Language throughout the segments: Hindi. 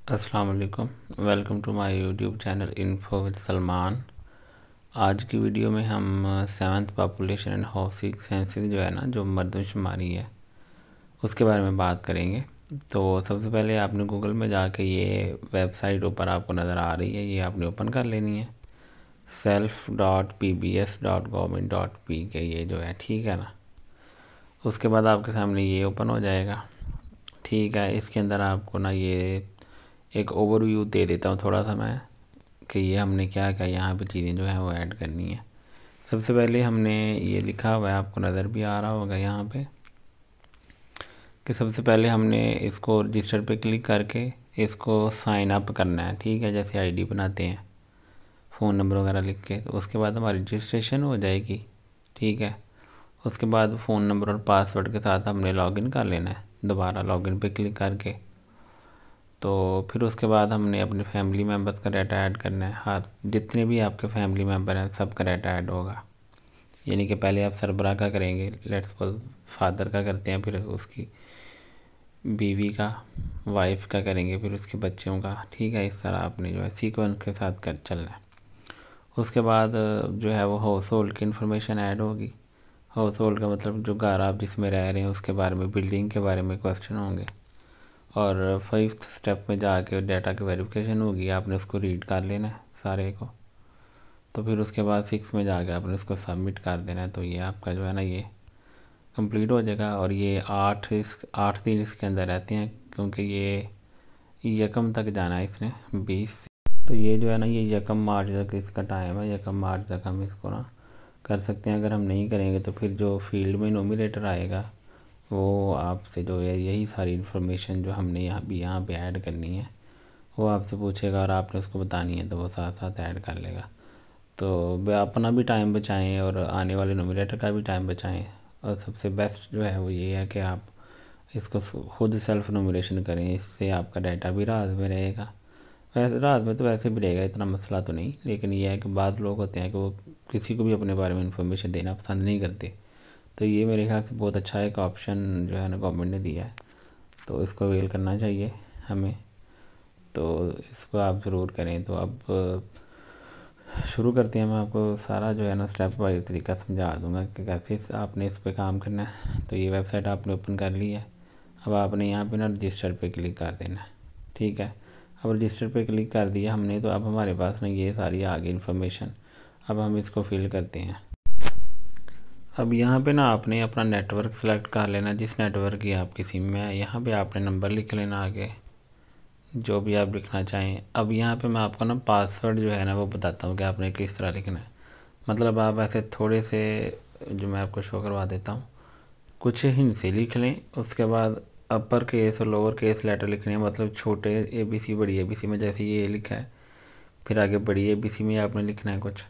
अस्सलाम वालेकुम। Welcome to my YouTube channel info with Salman. आज की वीडियो में हम 7th population and housing census जो है ना, जो मर्दमशुमारी है, उसके बारे में बात करेंगे। तो सबसे पहले आपने गूगल में जाके ये वेबसाइट ऊपर आपको नज़र आ रही है, ये आपने ओपन कर लेनी है। self.pbs.government.pk ये जो है, ठीक है ना। उसके बाद आपके सामने ये ओपन हो जाएगा, ठीक है। इसके अंदर आपको ना ये एक ओवरव्यू दे देता हूँ थोड़ा सा मैं, कि ये हमने क्या क्या यहाँ पे चीज़ें जो हैं वो ऐड करनी है। सबसे पहले हमने ये लिखा हुआ है, आपको नज़र भी आ रहा होगा यहाँ पे, कि सबसे पहले हमने इसको रजिस्टर पे क्लिक करके इसको साइन अप करना है, ठीक है। जैसे आईडी बनाते हैं, फ़ोन नंबर वगैरह लिख के, तो उसके बाद हमारी रजिस्ट्रेशन हो जाएगी, ठीक है। उसके बाद फ़ोन नंबर और पासवर्ड के साथ हमने लॉगिन कर लेना है, दोबारा लॉगिन पे क्लिक करके। तो फिर उसके बाद हमने अपने फैमिली मेम्बर्स का डाटा ऐड करना है। हर जितने भी आपके फैमिली मेम्बर हैं सबका डाटा ऐड होगा। यानी कि पहले आप सरबराह का करेंगे, लेट्स सपोज फादर का करते हैं, फिर उसकी बीवी का, वाइफ का करेंगे, फिर उसके बच्चों का, ठीक है। इस तरह आपने जो है सीक्वेंस के साथ कर चलना है। उसके बाद जो है वो हाउस होल्ड की इन्फॉर्मेशन ऐड होगी। हाउस होल्ड का मतलब जो घर आप जिसमें रह रहे हैं उसके बारे में, बिल्डिंग के बारे में क्वेश्चन होंगे। और 5th स्टेप में जाके डाटा की वेरिफिकेशन होगी, आपने उसको रीड कर लेना है सारे को। तो फिर उसके बाद 6 में जाके आपने उसको सबमिट कर देना है। तो ये आपका जो है ना ये कंप्लीट हो जाएगा। और ये 8 दिन इसके अंदर रहते हैं, क्योंकि ये यकम तक जाना है इसने 20। तो ये जो है ना ये यकम मार्च तक इसका टाइम है, यकम मार्च तक हम इसको ना कर सकते हैं। अगर हम नहीं करेंगे तो फिर जो फील्ड में नोमिनेटर आएगा वो आपसे जो है यही सारी इन्फॉर्मेशन जो हमने यहाँ पे ऐड करनी है वो आपसे पूछेगा, और आपने उसको बतानी है, तो वो साथ साथ ऐड कर लेगा। तो अपना भी टाइम बचाएं और आने वाले नोमिनेटर का भी टाइम बचाएं। और सबसे बेस्ट जो है वो ये है कि आप इसको खुद सेल्फ नोमिनेशन करें, इससे आपका डाटा भी राज में रहेगा। वैसे रात में तो वैसे भी रहेगा, इतना मसला तो नहीं, लेकिन यह है कि बाद लोग होते हैं कि वो किसी को भी अपने बारे में इन्फॉर्मेशन देना पसंद नहीं करते। तो ये मेरे ख्याल से बहुत अच्छा एक ऑप्शन जो है ना गवर्नमेंट ने दिया है, तो इसको अवेल करना चाहिए हमें। तो इसको आप ज़रूर करें। तो अब शुरू करते हैं। मैं आपको सारा जो है ना स्टेप बाय तरीका समझा दूंगा कि कैसे आपने इस पर काम करना है। तो ये वेबसाइट आपने ओपन कर ली है। अब आपने यहाँ पे ना रजिस्टर पे क्लिक कर देना है, ठीक है। अब रजिस्टर पे क्लिक कर दिया हमने, तो अब हमारे पास ना ये सारी आ गई इन्फॉर्मेशन। अब हम इसको फिल करते हैं। अब यहाँ पे ना आपने अपना नेटवर्क सेलेक्ट कर लेना, जिस नेटवर्क की आपकी सिम में है। यहाँ पे आपने नंबर लिख लेना आगे, जो भी आप लिखना चाहें। अब यहाँ पे मैं आपको ना पासवर्ड जो है ना वो बताता हूँ कि आपने किस तरह लिखना है। मतलब आप ऐसे थोड़े से जो मैं आपको शो करवा देता हूँ, कुछ हिंट से लिख लें। उसके बाद अपर केस और लोअर केस लेटर लिखने हैं, मतलब छोटे ABC बड़ी ABC में जैसे ये लिखा है, फिर आगे बड़ी ABC में आपने लिखना है कुछ।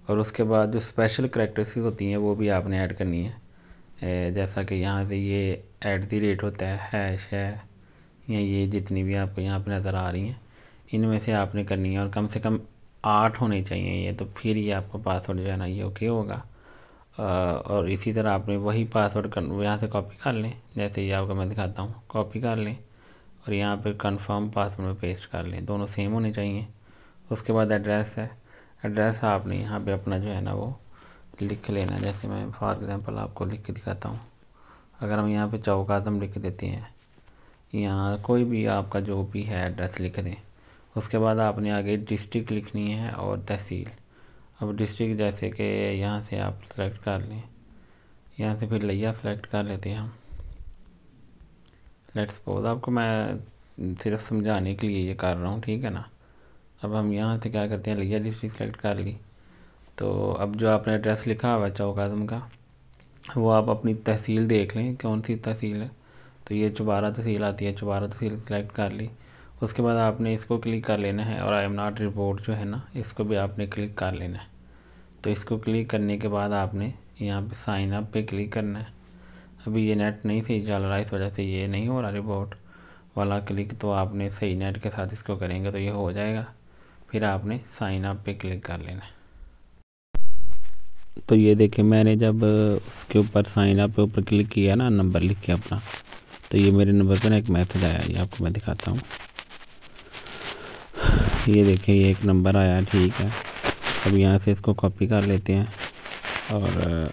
और उसके बाद जो स्पेशल करैक्टरिस्टिक होती हैं वो भी आपने ऐड करनी है। जैसा कि यहाँ से ये @ होता है, हैश है, या ये जितनी भी आपको यहाँ पे नज़र आ रही हैं इनमें से आपने करनी है। और कम से कम 8 होने चाहिए ये, तो फिर ये आपका पासवर्ड जो है ना ये ओके होगा। और इसी तरह आपने वही पासवर्ड यहाँ से कॉपी कर लें, जैसे ये आपको मैं दिखाता हूँ, कॉपी कर लें और यहाँ पे कंफर्म पासवर्ड में पेस्ट कर लें, दोनों सेम होने चाहिए। उसके बाद एड्रेस है, एड्रेस आपने यहाँ पे अपना जो है ना वो लिख लेना। जैसे मैं फॉर एग्ज़ाम्पल आपको लिख के दिखाता हूँ। अगर हम यहाँ पे चौक आज़म लिख देते हैं, यहाँ कोई भी आपका जो भी है एड्रेस लिख दें। उसके बाद आपने आगे डिस्ट्रिक्ट लिखनी है और तहसील। अब डिस्ट्रिक्ट जैसे कि यहाँ से आप सेलेक्ट कर लें, यहाँ से फिर लिया सेलेक्ट कर लेते हैं हम। लेट्स सपोज आपको मैं सिर्फ समझाने के लिए ये कर रहा हूँ, ठीक है ना। अब हम यहाँ से क्या करते हैं, लिया डिस्ट्रिक्ट सेलेक्ट कर ली। तो अब जो आपने एड्रेस लिखा हुआ है चौक आज़म का, वो आप अपनी तहसील देख लें कौन सी तहसील है। तो ये चुबारा तहसील आती है, चुबारा तहसील सेलेक्ट कर ली। उसके बाद आपने इसको क्लिक कर लेना है, और आई एम नॉट रिपोर्ट जो है ना इसको भी आपने क्लिक कर लेना है। तो इसको क्लिक करने के बाद आपने यहाँ पे साइन अप पे क्लिक करना है। अभी ये नेट नहीं सही चल रहा है, इस वजह से ये नहीं हो रहा रिपोर्ट वाला क्लिक। तो आपने सही नेट के साथ इसको करेंगे तो ये हो जाएगा। फिर आपने साइन अप पे क्लिक कर लेना है। तो ये देखिए मैंने जब उसके ऊपर साइन अप पे ऊपर क्लिक किया ना, नंबर लिख के अपना, तो ये मेरे नंबर पर ना एक मैसेज आया, ये आपको मैं दिखाता हूँ। ये देखें ये एक नंबर आया, ठीक है। अब यहाँ से इसको कॉपी कर लेते हैं और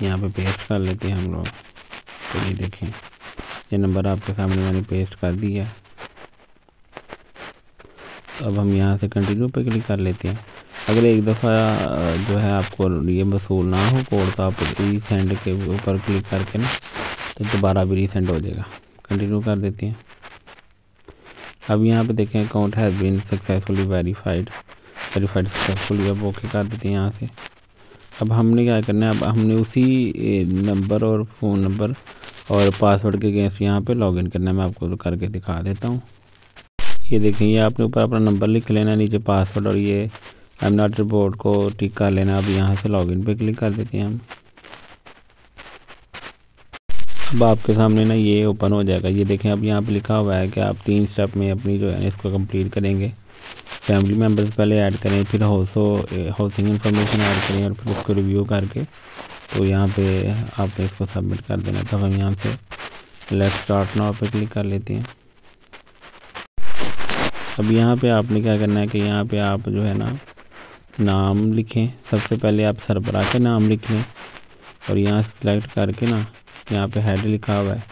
यहाँ पे पेस्ट कर लेते हैं हम लोग। तो ये देखें ये नंबर आपके सामने मैंने पेस्ट कर दिया है। अब हम यहाँ से कंटिन्यू पे क्लिक कर लेते हैं। अगर एक दफ़ा जो है आपको ये वसूल ना हो कोड, तो आप रीसेंड के ऊपर क्लिक करके ना तो दोबारा भी रीसेंड हो जाएगा। कंटिन्यू कर देते हैं। अब यहाँ पे देखें account has been successfully verified successfully. अब ओके कर देते हैं यहाँ से। अब हमने क्या करना है, अब हमने उसी नंबर और फ़ोन नंबर और पासवर्ड के अगेंस्ट यहाँ पे लॉगिन करना है। मैं आपको करके दिखा देता हूँ। ये देखें ये आपने ऊपर अपना नंबर लिख लेना, नीचे पासवर्ड और ये आई एम नॉट रिपोर्ट को टिक कर लेना। अब यहाँ से लॉगिन पे क्लिक कर देते हैं हम। अब आपके सामने ना ये ओपन हो जाएगा। ये देखें अब यहाँ पे लिखा हुआ है कि आप 3 स्टेप में अपनी जो है इसको कंप्लीट करेंगे। फैमिली मेम्बर्स पहले ऐड करें, फिर हाउसिंग इंफॉर्मेशन ऐड करें और फिर उसको रिव्यू करके तो यहाँ पे आपने इसको सबमिट कर देना। तो हम यहाँ से लेट्स स्टार्ट नाउ पे क्लिक कर लेते हैं। अब यहाँ पे आपने क्या करना है कि यहाँ पे आप जो है ना नाम लिखें। सबसे पहले आप सरबराह का नाम लिख लें और यहाँ से सिलेक्ट करके ना यहाँ पे हेड लिखा हुआ है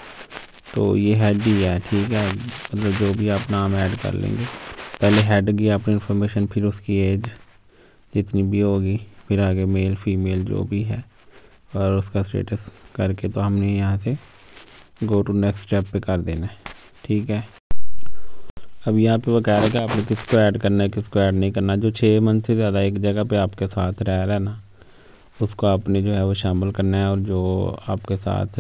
तो ये हेड ही है, ठीक है। मतलब जो भी आप नाम ऐड कर लेंगे, पहले हेड की अपनी इन्फॉर्मेशन, फिर उसकी एज जितनी भी होगी, फिर आगे मेल फीमेल जो भी है और उसका स्टेटस करके तो हमने यहाँ से गो टू नेक्स्ट स्टेप पे कर देना है, ठीक है। अब यहाँ पे वो कह रहा है कि आपने किसको ऐड करना है किसको ऐड नहीं करना। जो 6 मंथ से ज़्यादा एक जगह पे आपके साथ रह रहा है ना, उसको आपने जो है वो शामिल करना है। और जो आपके साथ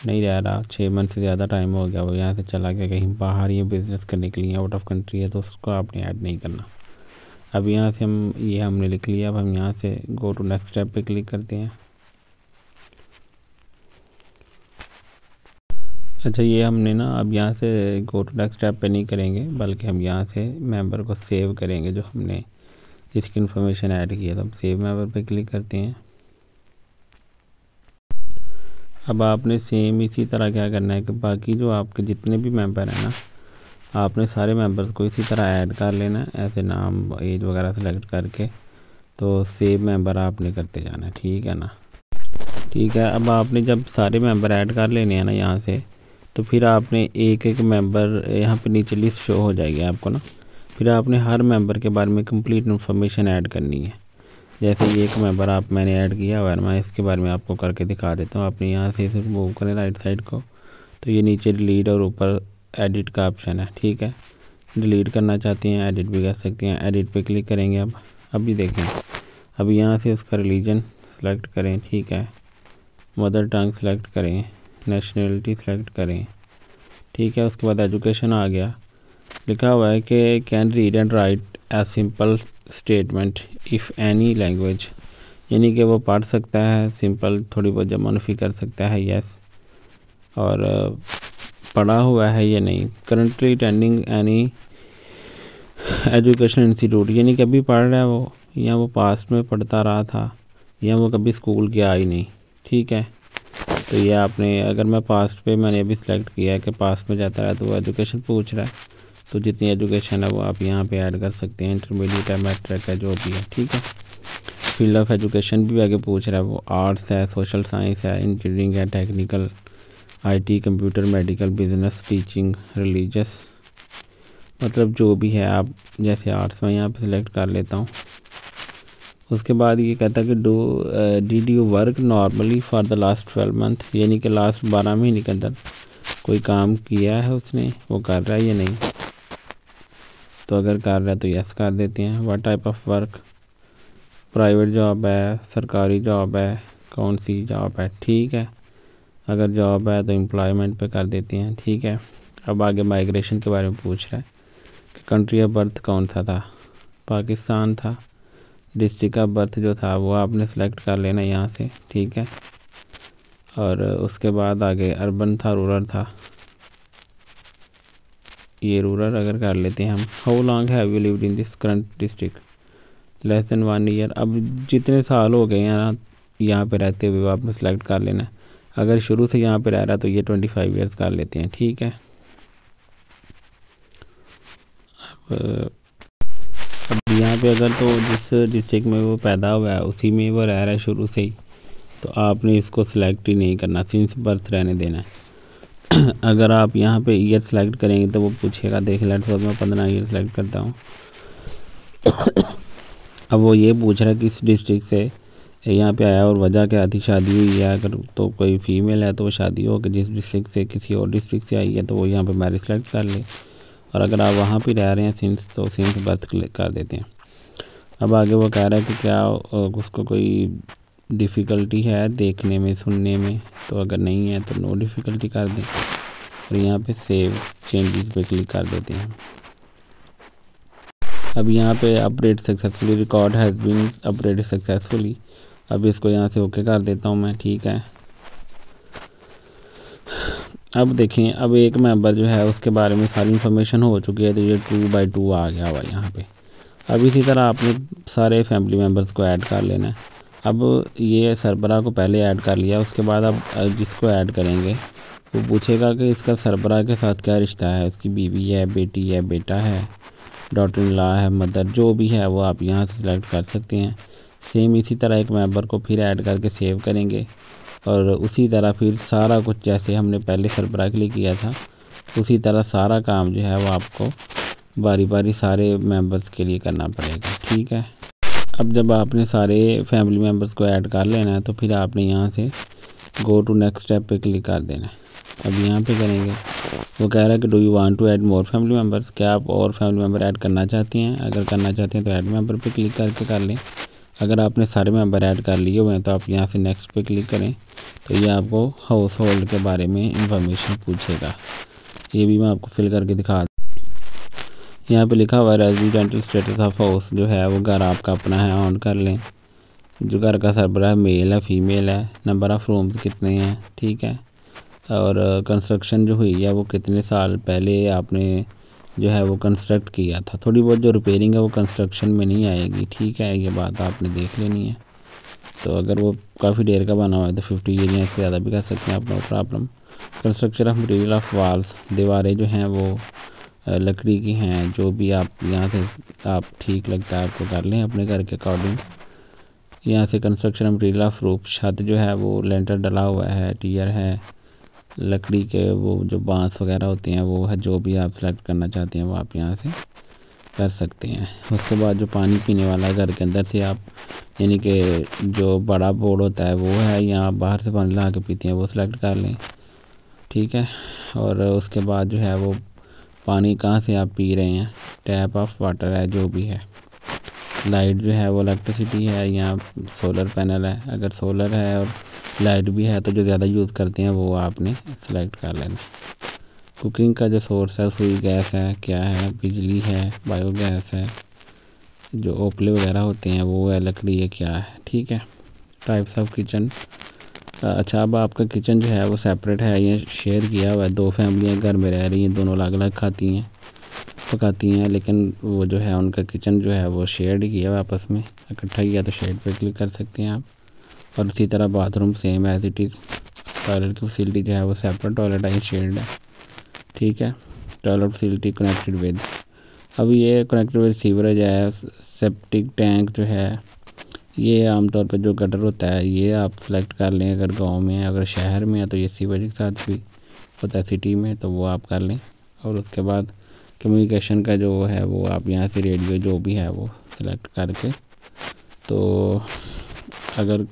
नहीं रह रहा, 6 मंथ से ज़्यादा टाइम हो गया, वो यहाँ से चला गया कहीं बाहर ये बिज़नेस करने के लिए, आउट ऑफ कंट्री है, तो उसको आपने ऐड नहीं करना। अब यहाँ से हमने लिख लिया। अब हम यहाँ से गो टू नेक्स्ट स्टेप पे क्लिक करते हैं। अच्छा ये हमने ना अब यहाँ से गो टू नेक्स्ट स्टेप पे नहीं करेंगे, बल्कि हम यहाँ से मेंबर को सेव करेंगे जो हमने इसकी इन्फॉर्मेशन ऐड की है। तो हम सेव मेंबर पे क्लिक करते हैं। अब आपने सेम इसी तरह क्या करना है कि बाकी जो आपके जितने भी मेंबर हैं ना, आपने सारे मेंबर्स को इसी तरह ऐड कर लेना है, ऐसे नाम एज वगैरह सेलेक्ट करके तो सेव मेंबर आपने करते जाना है, ठीक है ना। ठीक है, अब आपने जब सारे मेंबर ऐड कर लेने हैं ना यहाँ से, तो फिर आपने एक एक मेंबर यहाँ पे नीचे लिस्ट शो हो जाएगी आपको ना। फिर आपने हर मेंबर के बारे में कंप्लीट इन्फॉर्मेशन ऐड करनी है। जैसे ये एक मेंबर मैंने ऐड किया हुआ है, मैं इसके बारे में आपको करके दिखा देता हूँ। आपने यहाँ से इसे मूव करें राइट साइड को, तो ये नीचे डिलीट और ऊपर एडिट का ऑप्शन है, ठीक है। डिलीट करना चाहती हैं एडिट भी कर सकती हैं। एडिट पे क्लिक करेंगे। अब अभी देखें, अब यहाँ से उसका रिलीजन सेलेक्ट करें, ठीक है। मदर टंग सेलेक्ट करें, नेशनलिटी सेलेक्ट करें, ठीक है। उसके बाद एजुकेशन आ गया, लिखा हुआ है कि can read and right a simple statement if any language, यानी कि वो पढ़ सकता है, सिंपल थोड़ी बहुत जमा नफी कर सकता है, यस। और पढ़ा हुआ है या नहीं। Currently attending any education institute, यानी कि अभी पढ़ रहा है वो, या वो पास्ट में पढ़ता रहा था, या वो कभी स्कूल गया ही नहीं, ठीक है। तो ये आपने, अगर मैं पास्ट पे मैंने अभी सिलेक्ट किया है कि पास्ट में जाता है तो वो एजुकेशन पूछ रहा है, तो जितनी एजुकेशन है वो आप यहाँ पे ऐड कर सकते हैं। इंटरमीडिएट है, मैट्रिक है, जो भी है, ठीक है। फील्ड ऑफ एजुकेशन भी आगे पूछ रहा है, वो आर्ट्स है, सोशल साइंस है, इंजीनियरिंग है, technical, IT, computer, medical, business, teaching, religious, मतलब जो भी है। आप जैसे आर्ट्स में यहाँ पे सिलेक्ट कर लेता हूँ। उसके बाद ये कहता है कि did you work normally for the last 12 month, यानी कि लास्ट 12 महीने के अंदर कोई काम किया है उसने, वो कर रहा है या नहीं। तो अगर कर रहा है तो यस कर देते हैं। What type of work, private job है, सरकारी जॉब है, कौन सी जॉब है, ठीक है। अगर जॉब है तो एम्प्लॉयमेंट पे कर देते हैं, ठीक है। अब आगे माइग्रेशन के बारे में पूछ रहा है कि कंट्री ऑफ बर्थ कौन सा था, पाकिस्तान था। डिस्ट्रिक्ट ऑफ बर्थ जो था वो आपने सेलेक्ट कर लेना यहाँ से, ठीक है। और उसके बाद आगे अर्बन था, रूरल था, ये रूरल अगर कर लेते हैं हम। How long have you lived in this current district, less than 1 year. अब जितने साल हो गए हैं ना यहाँ पे रहते हुए वो आपने सेलेक्ट कर लेना है। अगर शुरू से यहाँ पे रह रहा तो ये 25 ईयर्स कर लेते हैं, ठीक है। अब यहाँ पे अगर तो जिस डिस्ट्रिक्ट में वो पैदा हुआ है उसी में वो रह रहा है शुरू से ही, तो आपने इसको सिलेक्ट ही नहीं करना, सिंस बर्थ रहने देना है। अगर आप यहाँ पे ईयर सेलेक्ट करेंगे तो वो पूछेगा, देख लेट सपोज मैं 15 ईयर सेलेक्ट करता हूँ। अब वो ये पूछ रहा है किस डिस्ट्रिक्ट से यहाँ पे आया और वजह क्या थी, शादी हुई है। अगर तो कोई फीमेल है तो वो शादी हो के जिस डिस्ट्रिक्ट से किसी और डिस्ट्रिक्ट से आई है तो वो यहाँ पे मैरिज सेलेक्ट कर ले। और अगर आप वहाँ पे रह रहे हैं सिंस, तो सिंस बर्थ कर देते हैं। अब आगे वो कह रहा है कि क्या उसको कोई डिफ़िकल्टी है देखने में सुनने में, तो अगर नहीं है तो नो डिफ़िकल्टी कर दें और यहाँ पे सेव चेंजेस पे क्लिक कर देते हैं। अब यहाँ पे update successfully, record has been updated successfully. अब इसको यहाँ से ओके कर देता हूँ मैं, ठीक है। अब देखें, अब एक मेंबर जो है उसके बारे में सारी इन्फॉर्मेशन हो चुकी है, तो ये 2/2 आ गया हुआ यहाँ पे। अब इसी तरह आपने सारे फैमिली मेम्बर्स को ऐड कर लेना है। अब ये सरबराह को पहले ऐड कर लिया, उसके बाद अब जिसको ऐड करेंगे वो पूछेगा कि इसका सरबराह के साथ क्या रिश्ता है, उसकी बीवी है, बेटी है, बेटा है, डॉटर इन लॉ है, मदर, जो भी है वो आप यहाँ से सिलेक्ट कर सकते हैं। सेम इसी तरह एक मेंबर को फिर ऐड करके सेव करेंगे और उसी तरह फिर सारा कुछ जैसे हमने पहले सरबराह के लिए किया था उसी तरह सारा काम जो है वो आपको बारी बारी सारे मेंबर्स के लिए करना पड़ेगा, ठीक है। अब जब आपने सारे फैमिली मेंबर्स को ऐड कर लेना है तो फिर आपने यहाँ से गो टू नेक्स्ट स्टेप पे क्लिक कर देना है। अब यहाँ पे करेंगे, वो कह रहा है कि do you want to add more family members, क्या आप और फैमिली मेंबर ऐड करना चाहती हैं। अगर करना चाहते हैं तो ऐड मेंबर पे क्लिक करके कर लें। अगर आपने सारे मेंबर ऐड कर लिए हुए हैं तो आप यहाँ से नेक्स्ट पे क्लिक करें, तो ये आपको हाउस होल्ड के बारे में इंफॉर्मेशन पूछेगा। ये भी मैं आपको फिल करके दिखा दूँ। यहाँ पे लिखा हुआ है रेजिडेंटल स्टेटस ऑफ हाउस, जो है वो घर आपका अपना है, ऑन कर लें। जो घर का सरबराह मेल है फीमेल है, नंबर ऑफ़ रूम्स कितने हैं, ठीक है। और कंस्ट्रक्शन जो हुई है वो कितने साल पहले आपने जो है वो कंस्ट्रक्ट किया था। थोड़ी बहुत जो रिपेयरिंग है वो कंस्ट्रक्शन में नहीं आएगी, ठीक है, ये बात आपने देख लेनी है। तो अगर वो काफ़ी देर का बना हुआ है तो 50 ईयर या इससे ज़्यादा भी कर सकते हैं, no problem. Construction of material of walls, दीवारें जो हैं वो लकड़ी की हैं, जो भी आप यहाँ से आप ठीक लगता है आपको कर लें अपने घर के अकॉर्डिंग। यहाँ से कंस्ट्रक्शन मटेरियल ऑफ रूफ, छत जो है वो लेंटर डला हुआ है, टियर है, लकड़ी के वो जो बांस वगैरह होते हैं वो है, जो भी आप सेलेक्ट करना चाहते हैं वो आप यहाँ से कर सकते हैं। उसके बाद जो पानी पीने वाला घर के अंदर से आप, यानी कि जो बड़ा बोर्ड होता है वो है, या आप बाहर से पानी ला के पीते हैं वो सिलेक्ट कर लें, ठीक है। और उसके बाद जो है वो पानी कहाँ से आप पी रहे हैं, टैप ऑफ वाटर है, जो भी है। लाइट जो है वो इलेक्ट्रिसिटी है या सोलर पैनल है। अगर सोलर है और लाइट भी है तो जो ज़्यादा यूज़ करते हैं वो आपने सेलेक्ट कर लेना। कुकिंग का जो सोर्स है सुई गैस है, क्या है, बिजली है, बायोगैस है, जो ओपले वगैरह होते हैं वो है, लकड़ी है, क्या है, ठीक है। टाइप्स ऑफ किचन, अच्छा अब आपका किचन जो है वो सेपरेट है, ये शेयर किया हुआ है, 2 फैमिलियाँ घर में रह रही हैं, दोनों अलग अलग खाती हैं पकाती हैं, लेकिन वो जो है उनका किचन जो है वो शेयर्ड किया हुआ आपस में, इकट्ठा किया तो शेड पे क्लिक कर सकते हैं आप। और उसी तरह bathroom same as it is, toilet की फैसिलिटी जो है वो सेपरेट टॉयलेट है, शेयर्ड है, ठीक है। टॉयलेट फैसिलिटी कनेक्टेड विद, अब ये कनेक्टेड विद सीवरेज है। सेप्टिक टैंक जो है ये आमतौर पर जो गटर होता है ये आप सेलेक्ट कर लें, अगर गांव में है, अगर शहर में है तो ये सीवरेज के साथ भी होता है, सिटी में तो वो आप कर लें। और उसके बाद कम्युनिकेशन का जो है वो आप यहाँ से रेडियो जो भी है वो सिलेक्ट करके, तो अगर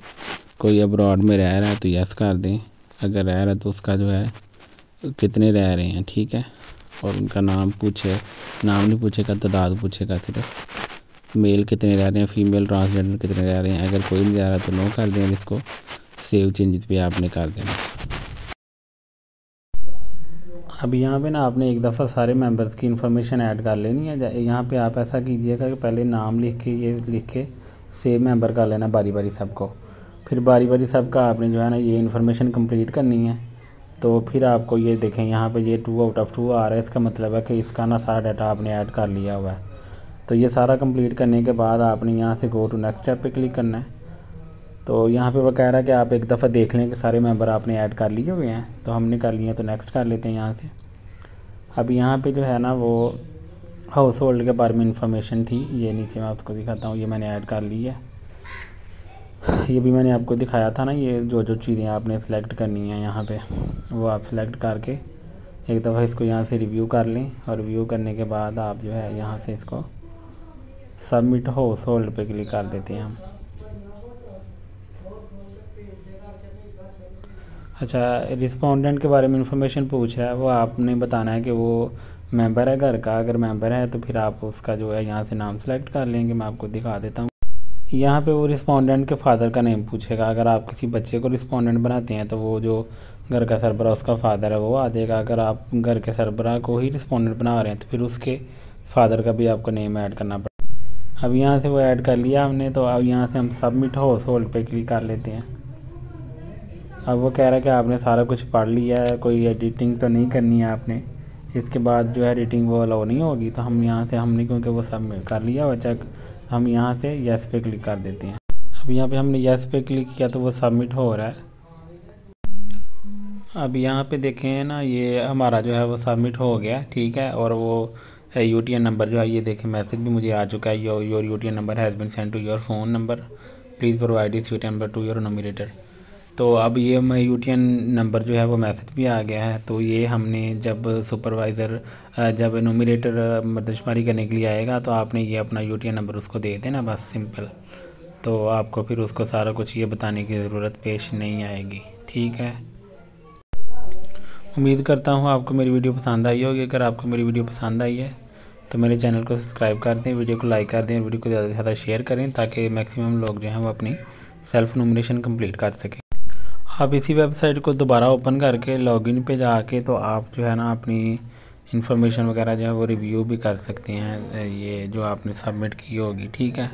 कोई अब्रॉड में रह रहा है तो यस कर दें, अगर रह रहा है तो उसका जो है कितने रह रहे हैं, ठीक है। और उनका नाम पूछे, नाम नहीं पूछेगा तादाद पूछेगा, सिर्फ मेल कितने रह रहे हैं, फीमेल ट्रांसजेंडर कितने रह रहे हैं। अगर कोई नहीं रह रहा तो नो कर दें, इसको सेव चेंजेस पे आपने कर देना। अब यहाँ पे ना आपने एक दफ़ा सारे मेंबर्स की इन्फॉर्मेशन ऐड कर लेनी है। यहाँ पे आप ऐसा कीजिएगा कि पहले नाम लिख के ये लिख के सेव मेंबर कर लेना बारी बारी सबको, फिर बारी बारी सबका आपने जो है ना ये इन्फॉर्मेशन कंप्लीट करनी है। तो फिर आपको ये देखें यहाँ पे ये 2/2 आ रहा है, इसका मतलब है कि इसका ना सारा डाटा आपने ऐड कर लिया हुआ है। तो ये सारा कंप्लीट करने के बाद आपने यहाँ से गो टू नेक्स्ट स्टेप पे क्लिक करना है। तो यहाँ पे वो कह रहा है कि आप एक दफ़ा देख लें कि सारे मेंबर आपने ऐड कर लिए हुए हैं, तो हमने कर लिए हैं तो नेक्स्ट कर लेते हैं यहाँ से। अब यहाँ पे जो है ना वो हाउस होल्ड के बारे में इंफॉर्मेशन थी। ये नीचे मैं आपको दिखाता हूँ, ये मैंने ऐड कर ली है। ये भी मैंने आपको दिखाया था ना, ये जो जो चीज़ें आपने सेलेक्ट करनी है यहाँ पे, वो आप सेलेक्ट करके एक दफ़ा इसको यहाँ से रिव्यू कर लें, और रिव्यू करने के बाद आप जो है यहाँ से इसको सबमिट हाउस होल्ड पे क्लिक कर देते हैं हम। अच्छा, रिस्पोंडेंट के बारे में इंफॉर्मेशन पूछ रहा है, वो आपने बताना है कि वो मेंबर है घर का। अगर मेंबर है तो फिर आप उसका जो है यहाँ से नाम सेलेक्ट कर लेंगे। मैं आपको दिखा देता हूँ। यहाँ पे वो रिस्पोंडेंट के फादर का नेम पूछेगा। अगर आप किसी बच्चे को रिस्पोंडेंट बनाते हैं तो वो जो घर का सरबराह उसका फ़ादर है वो आ जाएगा। अगर आप घर के सरबराह को ही रिस्पोंडेंट बना रहे हैं तो फिर उसके फादर का भी आपको नेम ऐड करना पड़ेगा। अब यहाँ से वो ऐड कर लिया हमने, तो अब यहाँ से हम सबमिट हाउस होल्ड पे क्लिक कर लेते हैं। अब वो कह रहा है कि आपने सारा कुछ पढ़ लिया है, कोई एडिटिंग तो नहीं करनी है आपने। इसके बाद जो है एडिटिंग वो अलाउ नहीं होगी। तो हम यहाँ से हमने क्योंकि वो सबमिट कर लिया हुआ चेक, हम यहाँ से येस पे क्लिक कर देते हैं। अब यहाँ पे हमने येस पे क्लिक किया तो वो सबमिट हो रहा है। अब यहाँ पे देखें ना, ये हमारा जो है वो सबमिट हो गया, ठीक है। और वो यूटीएन नंबर जो है, ये देखें मैसेज भी मुझे आ चुका है, your UTN number has been send to your phone number, please provide this UTN number to your nominator. तो अब ये मैं यूटीएन नंबर जो है वो मैसेज भी आ गया है। तो ये हमने जब सुपरवाइज़र जब नोमिनेटर मर्दशुमारी करने के लिए आएगा तो आपने ये अपना यूटीएन नंबर उसको दे देना, बस सिंपल। तो आपको फिर उसको सारा कुछ ये बताने की ज़रूरत पेश नहीं आएगी, ठीक है। उम्मीद करता हूँ आपको मेरी वीडियो पसंद आई होगी। अगर आपको मेरी वीडियो पसंद आई है तो मेरे चैनल को सब्सक्राइब कर दें, वीडियो को लाइक कर दें, वीडियो को ज़्यादा से ज़्यादा शेयर करें ताकि मैक्सिमम लोग जो हैं वो अपनी सेल्फ़ नॉमिनेशन कंप्लीट कर सकें। आप इसी वेबसाइट को दोबारा ओपन करके लॉगिन पे जाके तो आप जो है ना अपनी इंफॉर्मेशन वगैरह जो है वो रिव्यू भी कर सकते हैं, ये जो आपने सबमिट की होगी, ठीक है।